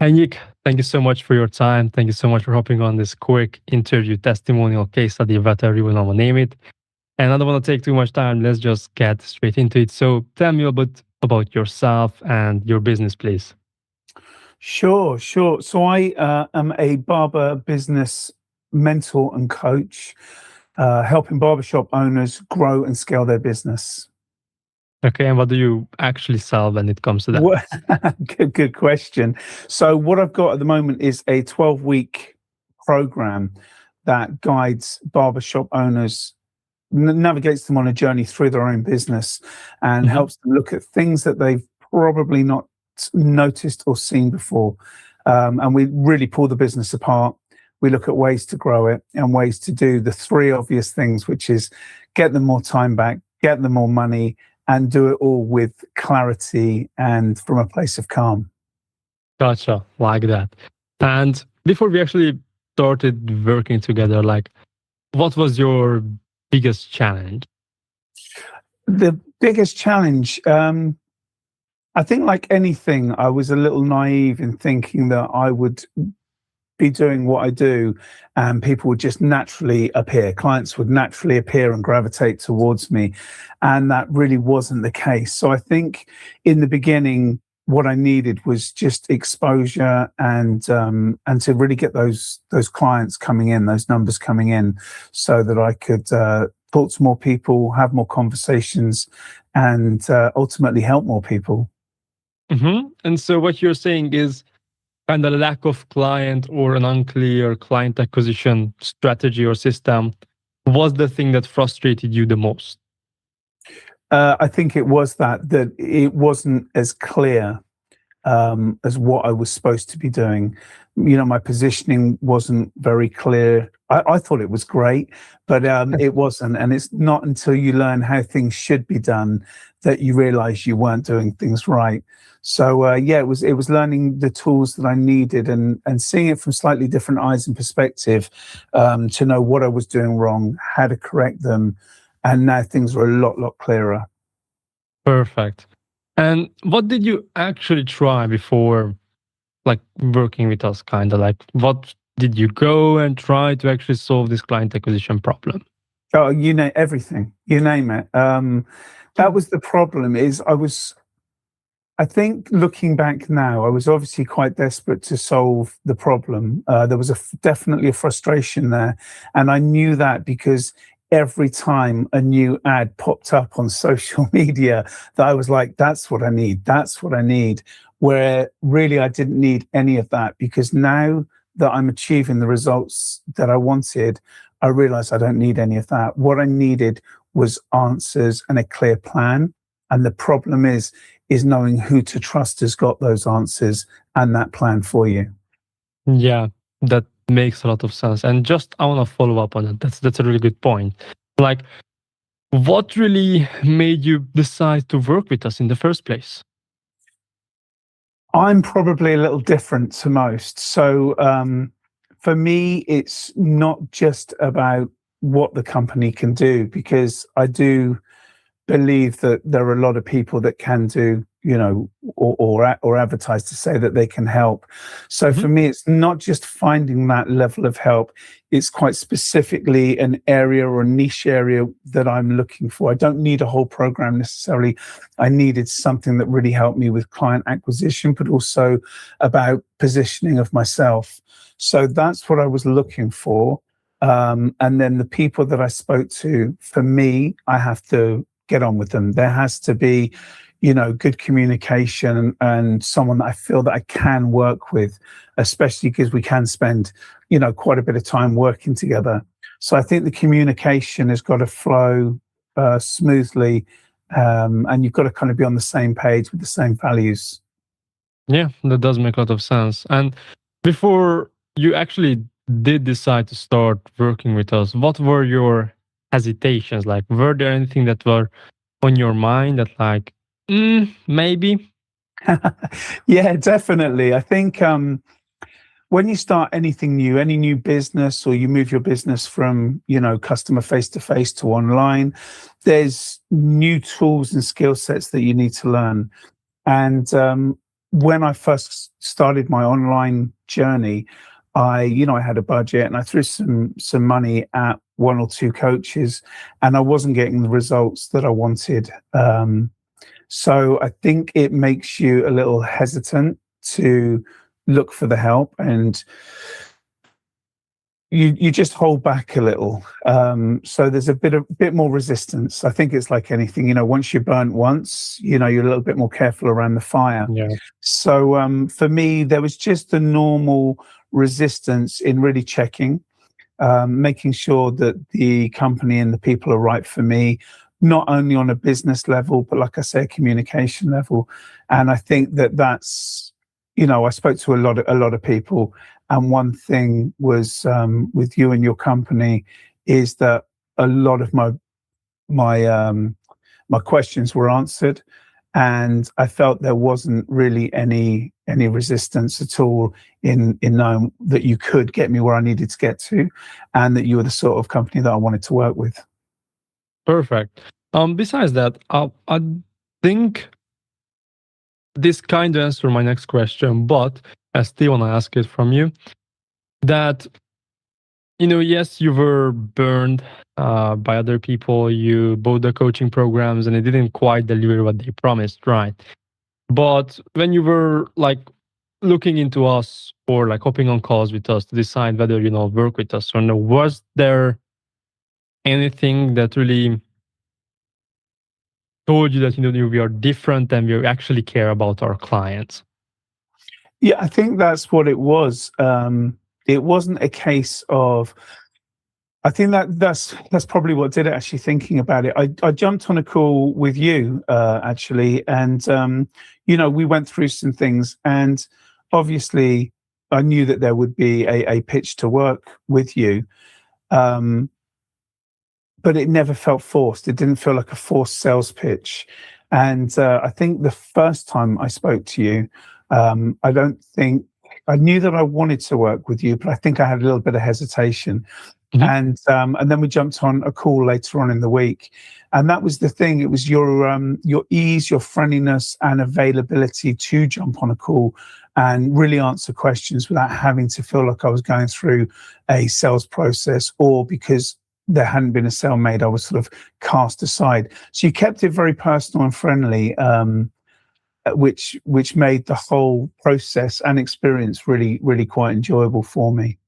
Hey Nick, thank you so much for your time. Thank you so much for hopping on this quick interview testimonial case study, whatever you want to name it. And I don't want to take too much time. Let's just get straight into it. So tell me a bit about yourself and your business, please. Sure, sure. So I am a barber business mentor and coach, helping barbershop owners grow and scale their business. Okay, and what do you actually sell when it comes to that? What, good question. So what I've got at the moment is a 12-week program that guides barbershop owners, navigates them on a journey through their own business, and Hmm. helps them look at things that they've probably not noticed or seen before. And we really pull the business apart. We look at ways to grow it and ways to do the three obvious things, which is get them more time back, get them more money, and do it all with clarity and from a place of calm. Gotcha, like that. And before we actually started working together, like, what was your biggest challenge? The biggest challenge, I think, like anything, I was a little naive in thinking that I would be doing what I do and people would just naturally appear. Clients would naturally appear and gravitate towards me. And that really wasn't the case. So I think in the beginning, what I needed was just exposure and to really get those clients coming in, those numbers coming in, so that I could talk to more people, have more conversations, and ultimately help more people. And so what you're saying is kind of lack of client or an unclear client acquisition strategy or system was the thing that frustrated you the most. I think it was that it wasn't as clear as what I was supposed to be doing. My positioning wasn't very clear. I thought it was great, but it wasn't. And it's not until you learn how things should be done that you realize you weren't doing things right. So yeah, it was learning the tools that I needed and seeing it from slightly different eyes and perspective, to know what I was doing wrong, how to correct them, and now things are a lot clearer. Perfect. And what did you actually try before like working with us, kind of like what did you go and try to actually solve this client acquisition problem? Oh, you name everything. You name it. That was the problem. I think looking back now, I was obviously quite desperate to solve the problem. There was definitely a frustration there, and I knew that because every time a new ad popped up on social media, that I was like, "That's what I need. That's what I need." Where really I didn't need any of that because now that I'm achieving the results that I wanted, I realized I don't need any of that. What I needed was answers and a clear plan. And the problem is knowing who to trust has got those answers and that plan for you. Yeah, that makes a lot of sense. And just I want to follow up on that. That's a really good point. Like, what really made you decide to work with us in the first place? I'm probably a little different to most. So for me, it's not just about what the company can do, because I do believe that there are a lot of people that can do, or advertise to say that they can help. So Mhm. for me, it's not just finding that level of help. It's quite specifically an area or a niche area that I'm looking for. I don't need a whole program necessarily. I needed something that really helped me with client acquisition, but also about positioning of myself. So that's what I was looking for. And then the people that I spoke to, for me, I have to get on with them. There has to be, good communication and someone that I feel that I can work with, especially because we can spend, quite a bit of time working together. So I think the communication has got to flow smoothly, and you've got to kind of be on the same page with the same values. Yeah, that does make a lot of sense. And before you actually did decide to start working with us, what were your hesitations? Like, were there anything that were on your mind that, like, maybe? Yeah, definitely. I think when you start anything new, any new business, or you move your business from, customer face to face to online, there's new tools and skill sets that you need to learn. And when I first started my online journey, I had a budget and I threw some money at one or two coaches, and I wasn't getting the results that I wanted. So I think it makes you a little hesitant to look for the help, and you just hold back a little. So there's a bit more resistance. I think it's like anything, once you're burnt once, you're a little bit more careful around the fire. Yeah. So for me, there was just the normal resistance in really checking, making sure that the company and the people are right for me, not only on a business level, but like I say, a communication level. And I think that's, I spoke to a lot of people, and one thing was with you and your company is that a lot of my questions were answered, and I felt there wasn't really any resistance at all in knowing that you could get me where I needed to get to, and that you were the sort of company that I wanted to work with. Perfect. Besides that, I think this kind of answer my next question, but I still want to ask it from you that, yes, you were burned by other people. You bought the coaching programs and it didn't quite deliver what they promised, right? But when you were like looking into us or like hopping on calls with us to decide whether, work with us or no, was there anything that really told you that, we are different and we actually care about our clients? Yeah, I think that's what it was. It wasn't a case of. I think that's probably what did it. Actually, thinking about it, I jumped on a call with you actually, and we went through some things, and obviously, I knew that there would be a pitch to work with you, um, but it never felt forced. It didn't feel like a forced sales pitch, and I think the first time I spoke to you, I don't think I knew that I wanted to work with you, but I think I had a little bit of hesitation. Mhm. And then we jumped on a call later on in the week, and that was the thing. It was your ease, your friendliness, and availability to jump on a call and really answer questions without having to feel like I was going through a sales process, or because there hadn't been a sale made, I was sort of cast aside. So you kept it very personal and friendly, which made the whole process and experience really, really quite enjoyable for me.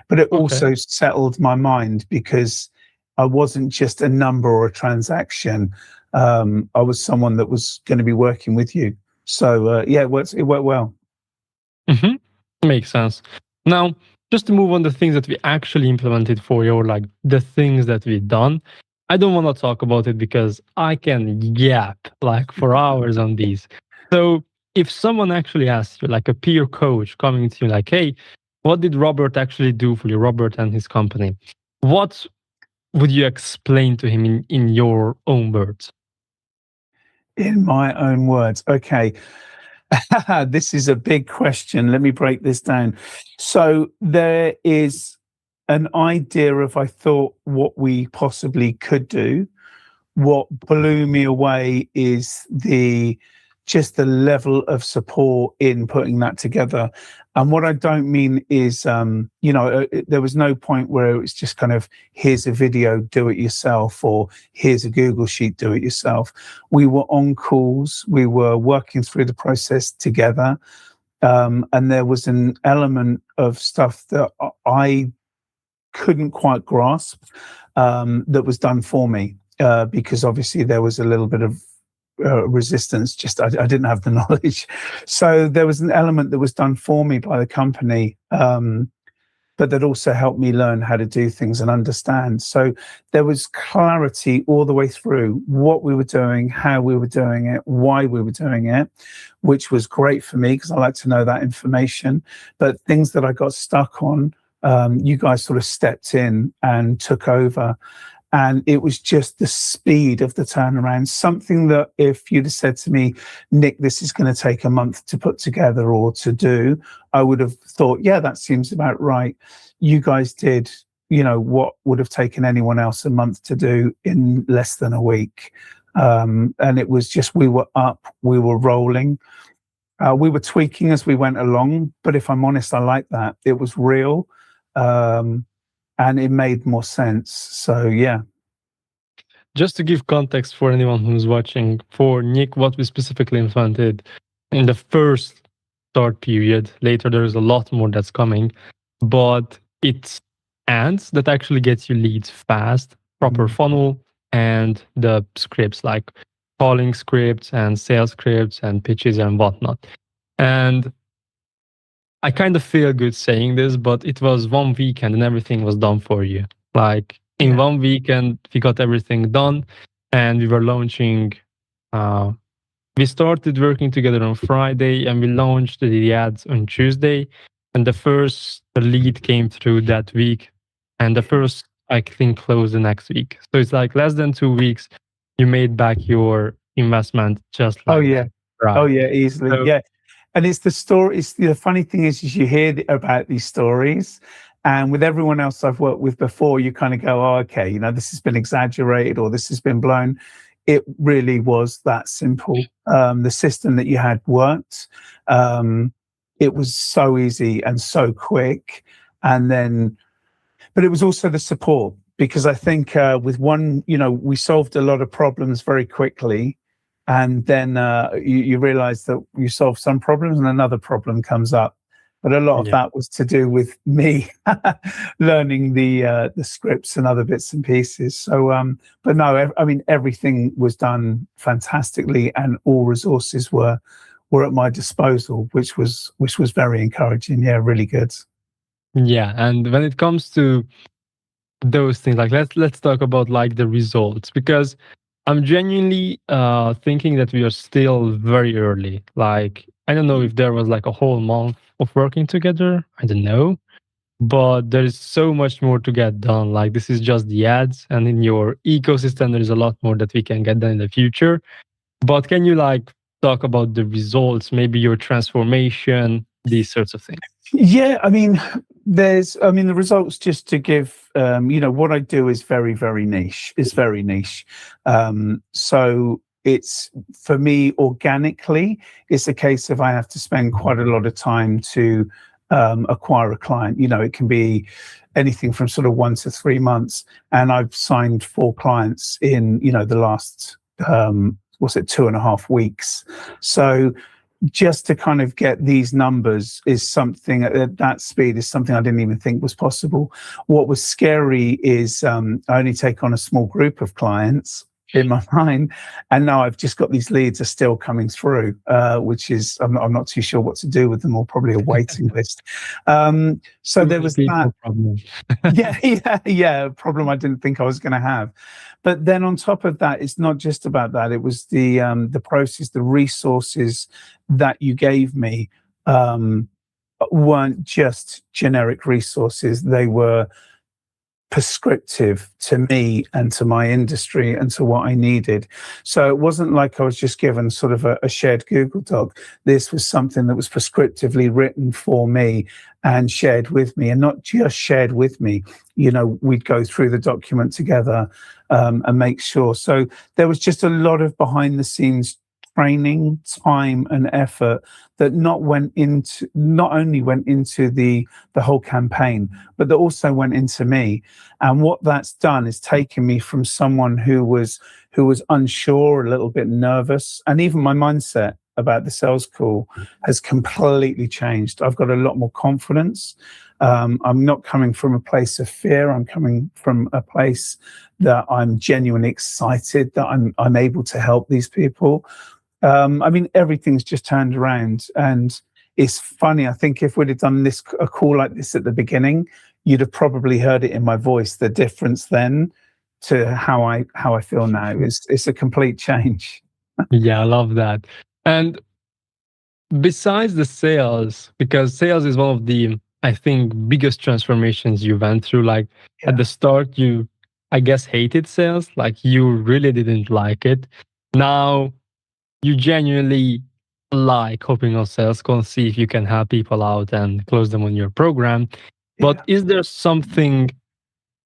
But it Okay. also settled my mind because I wasn't just a number or a transaction. I was someone that was going to be working with you. So yeah, it worked well. Hmm. Makes sense. Now, just to move on the things that we actually implemented for you, or like the things that we've done. I don't want to talk about it because I can yap like for hours on these. So if someone actually asks you, like a peer coach coming to you, like, hey, what did Robert actually do for you, Robert and his company? What would you explain to him in your own words? In my own words, okay. This is a big question. Let me break this down. So there is an idea of, I thought, what we possibly could do. What blew me away is the level of support in putting that together. And what I don't mean is, there was no point where it was just kind of, here's a video, do it yourself, or here's a Google sheet, do it yourself. We were on calls, we were working through the process together. And there was an element of stuff that I couldn't quite grasp, that was done for me, because obviously there was a little bit of resistance. Just I didn't have the knowledge, so there was an element that was done for me by the company, but that also helped me learn how to do things and understand. So there was clarity all the way through what we were doing, how we were doing it, why we were doing it, which was great for me because I like to know that information. But things that I got stuck on, you guys sort of stepped in and took over. And it was just the speed of the turnaround. Something that if you'd have said to me, Nick, this is going to take a month to put together or to do, I would have thought, yeah, that seems about right. You guys did, what would have taken anyone else a month to do in less than a week. And it was just, we were up, we were rolling. We were tweaking as we went along, but if I'm honest, I like that. It was real, um, and it made more sense. So yeah, Just to give context for anyone who's watching, for Nick, what we specifically implemented in the first start period, later there is a lot more that's coming, but it's ads that actually gets you leads fast, proper mm. funnel, and the scripts like calling scripts and sales scripts and pitches and whatnot. And I kind of feel good saying this, but it was one weekend and everything was done for you. Like in Yeah, one weekend, we got everything done and we were launching. Uh, we started working together on Friday and we launched the ads on Tuesday. And the lead came through that week. And the first, I think, closed the next week. So it's like less than 2 weeks, you made back your investment just oh like yeah, that. oh Right. yeah, easily, So, yeah. And it's the story. It's the funny thing is you hear about these stories, and with everyone else I've worked with before, you kind of go, "Oh, okay, this has been exaggerated or this has been blown." It really was that simple. The system that you had worked. Um, it was so easy and so quick, and then but it was also the support because I think with one, we solved a lot of problems very quickly, and then you realize that you solve some problems and another problem comes up. But a lot of yeah. that was to do with me learning the scripts and other bits and pieces. So, but no, I mean everything was done fantastically, and all resources were at my disposal, which was very encouraging. Yeah, really good. Yeah. And when it comes to those things, like let's talk about like the results, because I'm genuinely thinking that we are still very early. Like I don't know if there was like a whole month of working together, I don't know, but there is so much more to get done. Like this is just the ads, and in your ecosystem there is a lot more that we can get done in the future. But can you like talk about the results, maybe your transformation, these sorts of things? Yeah, the results, just to give, what I do is very, very niche. It's very niche. So it's for me organically, it's a case of I have to spend quite a lot of time to acquire a client. It can be anything from sort of 1 to 3 months. And I've signed 4 clients in, the last, what's it, 2.5 weeks. So just to kind of get these numbers is something at that speed is something I didn't even think was possible. What was scary is I only take on a small group of clients in my mind, and now I've just got these leads are still coming through, which is I'm not too sure what to do with them, or probably a waiting list. So Too there many was that. people problem. Yeah, yeah, a problem I didn't think I was going to have. But then on top of that, it's not just about that. It was the process, the resources that you gave me weren't just generic resources. They were prescriptive to me and to my industry and to what I needed. So it wasn't like I was just given sort of a shared Google Doc. This was something that was prescriptively written for me and shared with me, and not just shared with me. We'd go through the document together and make sure. So there was just a lot of behind the scenes training, time, and effort that not only went into the whole campaign, but that also went into me. And what that's done is taken me from someone who was unsure, a little bit nervous, and even my mindset about the sales call has completely changed. I've got a lot more confidence. I'm not coming from a place of fear. I'm coming from a place that I'm genuinely excited that I'm able to help these people. Everything's just turned around, and it's funny. I think if we'd have done a call like this at the beginning, you'd have probably heard it in my voice. The difference then to how I feel now is it's a complete change. Yeah, I love that. And besides the sales, because sales is one of the, I think, biggest transformations you went through. Like at Yeah. the start, you, I guess, hated sales. Like you really didn't like it. Now you genuinely like hopping on sales calls, see if you can help people out and close them on your program. But Yeah. is there something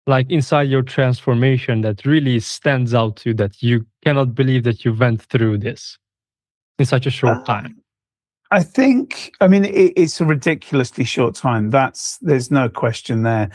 like inside your transformation that really stands out to you that you cannot believe that you went through this in such a short time? I think, I mean, it's a ridiculously short time. There's no question there.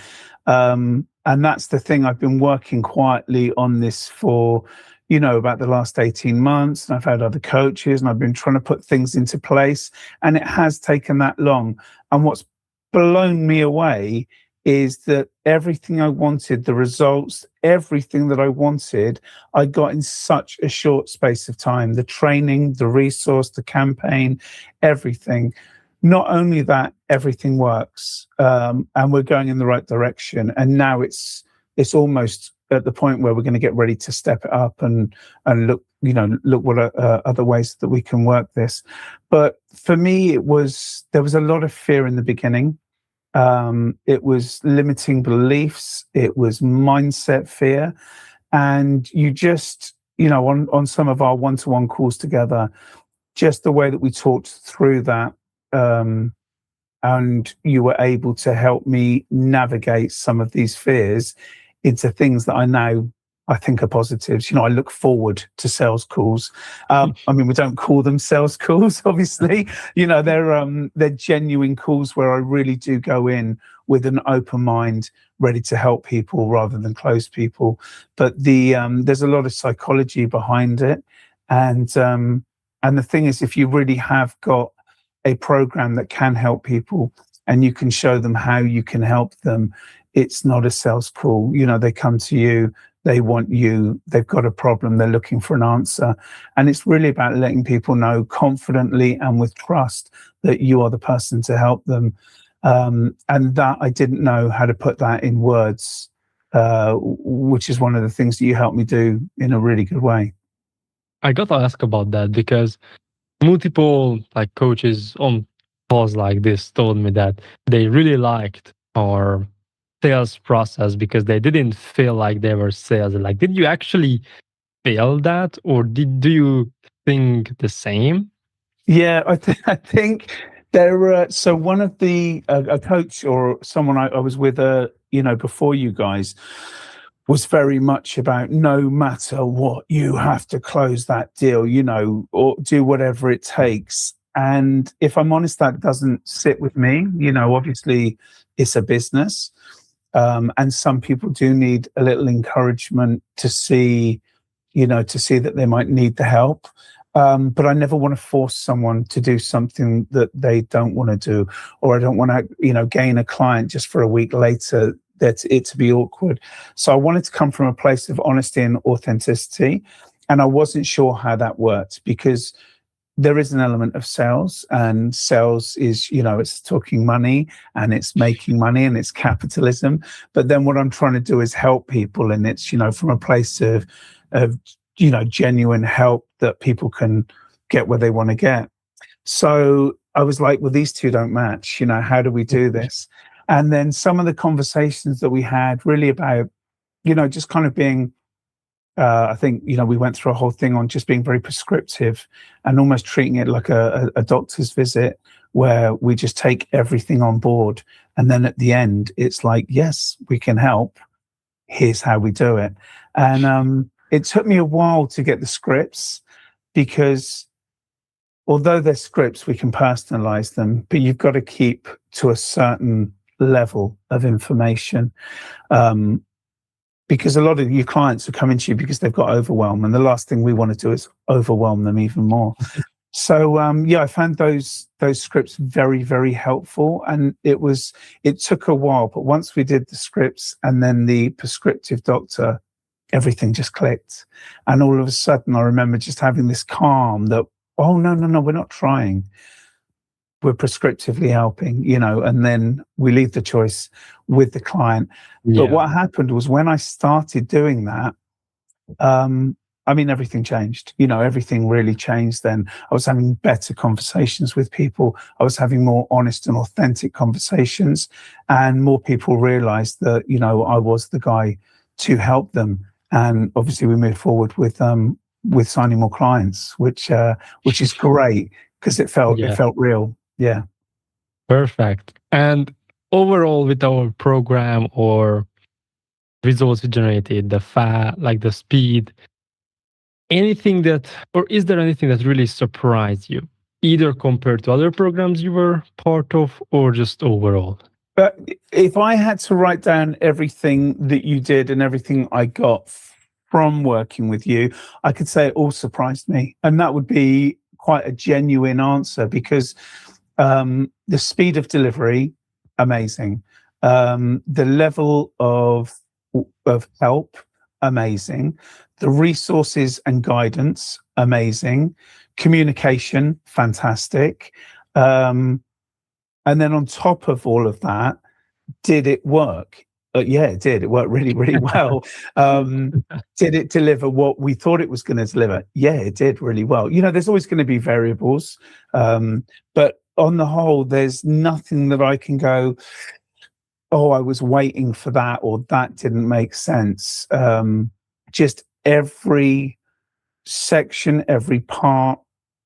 And that's the thing. I've been working quietly on this for, about the last 18 months. And I've had other coaches and I've been trying to put things into place. And it has taken that long. And what's blown me away is that everything I wanted, the results, everything that I wanted, I got in such a short space of time. The training, the resource, the campaign, everything. Not only that, everything works, and we're going in the right direction. And now it's almost at the point where we're going to get ready to step it up and look, look what other ways that we can work this. But for me, there was a lot of fear in the beginning. It was limiting beliefs. It was mindset fear, and you just, on some of our one-to-one calls together, just the way that we talked through that, um, and you were able to help me navigate some of these fears into things that I think are positives. I look forward to sales calls. I mean, we don't call them sales calls, obviously. They're genuine calls where I really do go in with an open mind, ready to help people rather than close people. But there's a lot of psychology behind it, and the thing is, if you really have got a program that can help people and you can show them how you can help them, it's not a sales call. They come to you, they want you, they've got a problem, they're looking for an answer. And it's really about letting people know confidently and with trust that you are the person to help them. And that I didn't know how to put that in words, which is one of the things that you helped me do in a really good way. I got to ask about that because multiple like coaches on calls like this told me that they really liked our sales process because they didn't feel like they were sales. Like, did you actually feel that, or do you think the same? Yeah, I think there were. So one of the a coach or someone I was with, before you guys, was very much about no matter what, you have to close that deal, or do whatever it takes. And if I'm honest, that doesn't sit with me. Obviously, it's a business, and some people do need a little encouragement to see that they might need the help. But I never want to force someone to do something that they don't want to do, or I don't want to, gain a client just for a week later that it to be awkward. So I wanted to come from a place of honesty and authenticity. And I wasn't sure how that worked because there is an element of sales, and sales is, it's talking money and it's making money and it's capitalism. But then what I'm trying to do is help people, and it's, from a place of genuine help that people can get where they want to get. So I was like, well, these two don't match. How do we do this? And then some of the conversations that we had really about, just kind of being, I think, we went through a whole thing on just being very prescriptive and almost treating it like a doctor's visit where we just take everything on board. And then at the end, it's like, yes, we can help. Here's how we do it. And it took me a while to get the scripts because although they're scripts, we can personalize them, but you've got to keep to a certain level of information. Because a lot of your clients are coming to you because they've got overwhelm, and the last thing we want to do is overwhelm them even more. So I found those scripts very, very helpful, and it took a while, but once we did the scripts and then the prescriptive doctor, everything just clicked. And all of a sudden I remember just having this calm that, oh, no, we're not trying. We're prescriptively helping, and then we leave the choice with the client. But Yeah. what happened was when I started doing that, everything changed. Everything really changed then. I was having better conversations with people. I was having more honest and authentic conversations, and more people realized that, I was the guy to help them. And obviously we moved forward with signing more clients, which is great because it Yeah. felt real. Yeah. Perfect. And overall, with our program or results generated, like the speed, anything that, or is there anything that really surprised you? either compared to other programs you were part of or just overall? But if I had to write down everything that you did and everything I got from working with you, I could say it all surprised me. And that would be quite a genuine answer because the speed of delivery, amazing. The level of help, amazing. The resources and guidance, amazing. Communication, fantastic. Um, and then on top of all of that, did it work? Yeah, it did. It worked really, really well. Um, did it deliver what we thought it was going to deliver? Yeah, it did really well. You know, there's always going to be variables, but on the whole, there's nothing that I can go, oh, I was waiting for that, or that didn't make sense. Just every section, every part,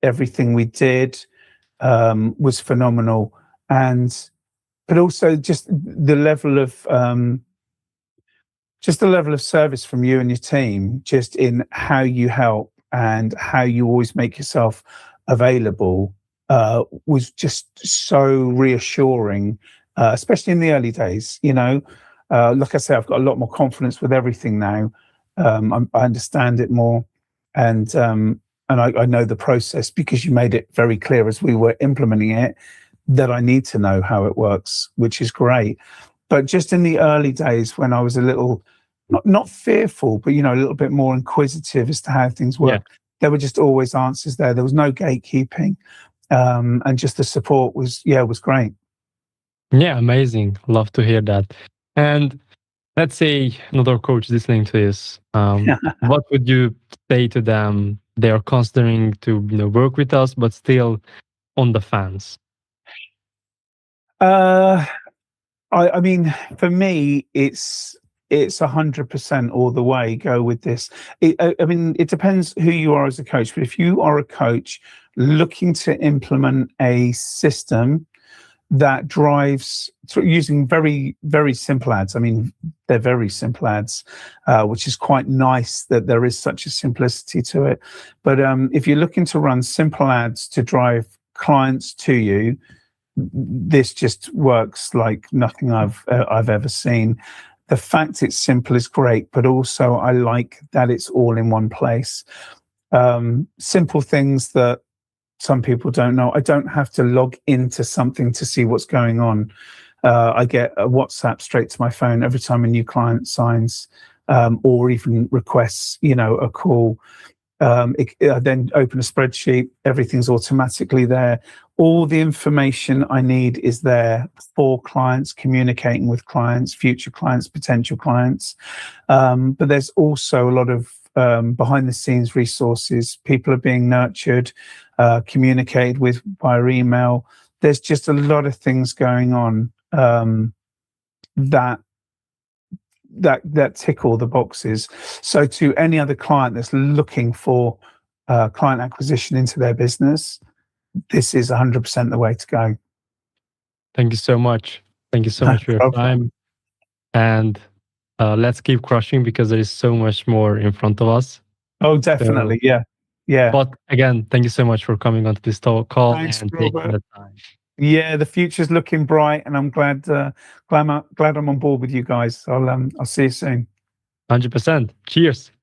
everything we did was phenomenal. And but also just the level of service from you and your team, just in how you help and how you always make yourself available, was just so reassuring, especially in the early days. You know, like I say, I've got a lot more confidence with everything now. I understand it more, and I know the process because you made it very clear as we were implementing it that I need to know how it works, which is great. But just in the early days when I was a little, not fearful, but, you know, a little bit more inquisitive as to how things Yeah. work, there were just always answers there. There was no gatekeeping. And just the support was great. Yeah, amazing. Love to hear that. And let's say another coach listening to this, what would you say to them? They are considering to work with us, but still on the fence. uh, I mean, for me, it's 100% all the way. Go with this. I mean, it depends who you are as a coach. But if you are a coach looking to implement a system that drives through using very, very simple ads. I mean, they're very simple ads, which is quite nice that there is such a simplicity to it. But if you're looking to run simple ads to drive clients to you, this just works like nothing I've ever seen. The fact it's simple is great, but also I like that it's all in one place. Simple things that some people don't know. I don't have to log into something to see what's going on. I get a WhatsApp straight to my phone every time a new client signs, or even requests, you know, a call. I then open a spreadsheet. Everything's automatically there. All the information I need is there for clients, communicating with clients, future clients, potential clients. But there's also a lot of behind the scenes resources. People are being nurtured, communicated with via email. There's just a lot of things going on that tick all the boxes. So to any other client that's looking for client acquisition into their business, this is 100% the way to go. Thank you so much. Thank you so No much for your problem. time. And let's keep crushing because there is so much more in front of us. Oh, So, definitely. Yeah. Yeah. but again, thank you so much for coming onto this call Thanks, and taking Robert. the time. Yeah, the future's looking bright, and I'm glad I'm on board with you guys. I'll see you soon. 100%. Cheers.